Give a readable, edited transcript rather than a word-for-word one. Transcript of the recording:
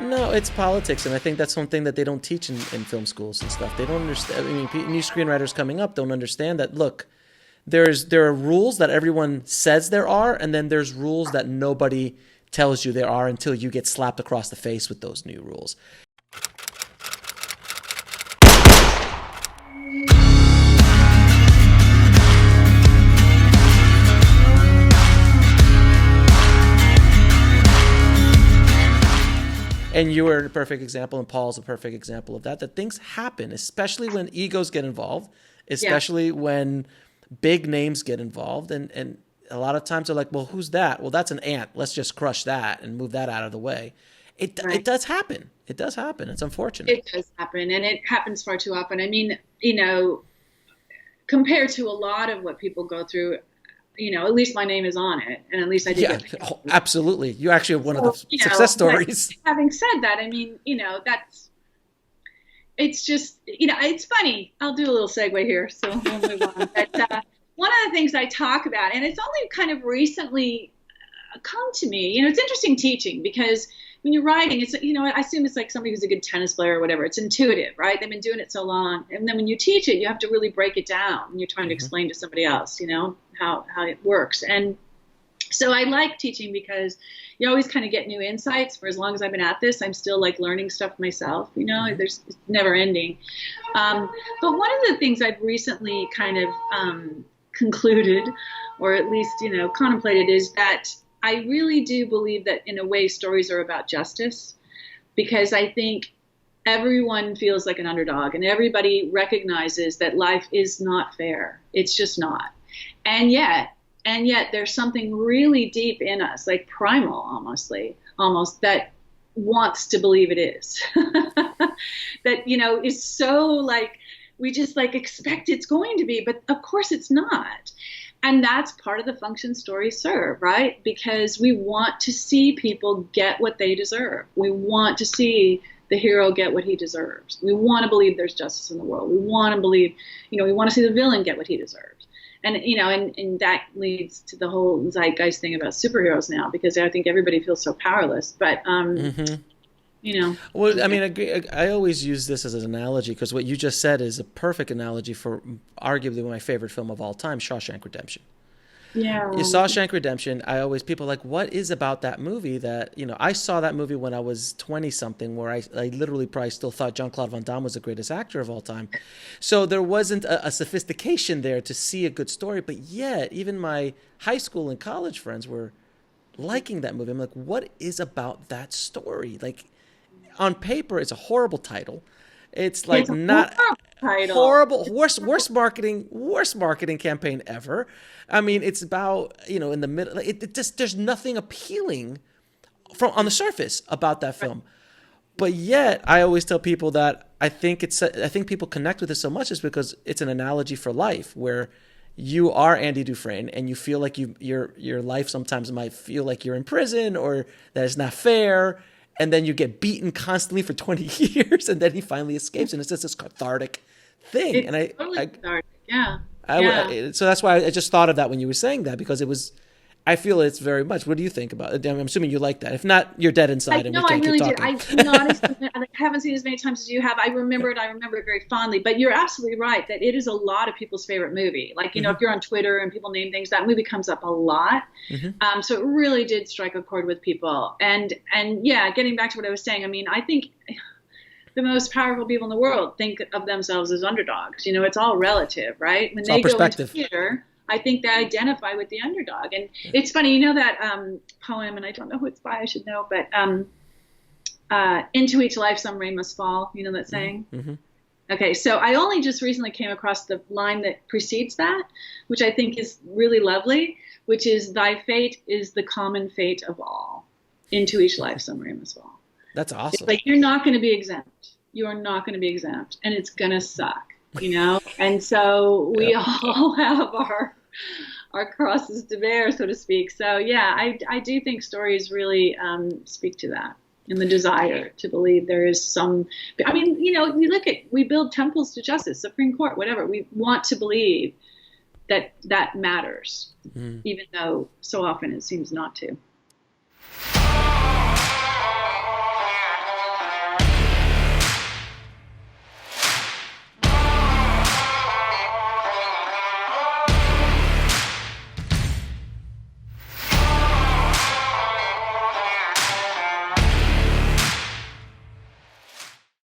No, it's politics, and I think that's one thing that they don't teach in film schools and stuff. They don't understand. I mean, new screenwriters coming up don't understand that. Look, there are rules that everyone says there are, and then there's rules that nobody tells you there are until you get slapped across the face with those new rules. And you are a perfect example, and Paul's a perfect example of that, that things happen, especially when egos get involved, especially when big names get involved. And a lot of times they're like, well, who's that? Well, that's an ant. Let's just crush that and move that out of the way. It does happen. It does happen. It's unfortunate. It does happen, and it happens far too often. I mean, compared to a lot of what people go through, at least my name is on it, and at least I did. Yeah, absolutely. You actually have one of the success stories. Having said that, I mean, it's just, it's funny. I'll do a little segue here, so we'll move on. But one of the things I talk about, and it's only kind of recently come to me, it's interesting teaching, because when you're writing, it's, I assume it's like somebody who's a good tennis player or whatever. It's intuitive, right? They've been doing it so long. And then when you teach it, you have to really break it down when you're trying to explain to somebody else, how it works. And so I like teaching because you always kind of get new insights. For as long as I've been at this, I'm still like learning stuff myself, it's never ending. But one of the things I've recently kind of concluded, or at least, contemplated, is that I really do believe that in a way stories are about justice, because I think everyone feels like an underdog and everybody recognizes that life is not fair. It's just not. And yet there's something really deep in us, like primal almost, that wants to believe it is. That, is so like, we just like expect it's going to be, but of course it's not. And that's part of the function stories serve, right? Because we want to see people get what they deserve. We want to see the hero get what he deserves. We want to believe there's justice in the world. We want to believe, we want to see the villain get what he deserves. And, and that leads to the whole zeitgeist thing about superheroes now, because I think everybody feels so powerless. But, Well, I mean, I always use this as an analogy, because what you just said is a perfect analogy for arguably my favorite film of all time, Shawshank Redemption. Yeah. Shawshank Redemption, people are like, what is about that movie that, I saw that movie when I was 20 something, where I literally probably still thought Jean-Claude Van Damme was the greatest actor of all time. So there wasn't a sophistication there to see a good story, but yet even my high school and college friends were liking that movie. I'm like, what is about that story? Like, on paper, it's a horrible title. It's like horrible, worst marketing campaign ever. I mean, it's about, in the middle, it just, there's nothing appealing on the surface about that film. But yet I always tell people that I think people connect with it so much is because it's an analogy for life, where you are Andy Dufresne and you feel like your life sometimes might feel like you're in prison, or that it's not fair. And then you get beaten constantly for 20 years, and then he finally escapes, and it's just this cathartic thing. It's totally cathartic. Yeah. So that's why I just thought of that when you were saying that, because I feel it's very much. What do you think about it? I'm assuming you like that. If not, you're dead inside, and we can't keep talking. I haven't seen it as many times as you have. I remember it very fondly. But you're absolutely right that it is a lot of people's favorite movie. Like, if you're on Twitter and people name things, that movie comes up a lot. So it really did strike a chord with people. And yeah, getting back to what I was saying, I mean, I think the most powerful people in the world think of themselves as underdogs. It's all relative, right? When they go into theater, I think they identify with the underdog. And it's funny, that poem, and I don't know who it's by, I should know, but into each life some rain must fall. You know that saying? Mm-hmm. Okay, so I only just recently came across the line that precedes that, which I think is really lovely, which is, thy fate is the common fate of all. Into each life some rain must fall. That's awesome. It's like, you're not going to be exempt. You are not going to be exempt, and it's going to suck. And so we all have our crosses to bear, so to speak. So yeah, I do think stories really speak to that, and the desire to believe there is some. I mean, we build temples to justice, Supreme Court, whatever. We want to believe that matters, even though so often it seems not to.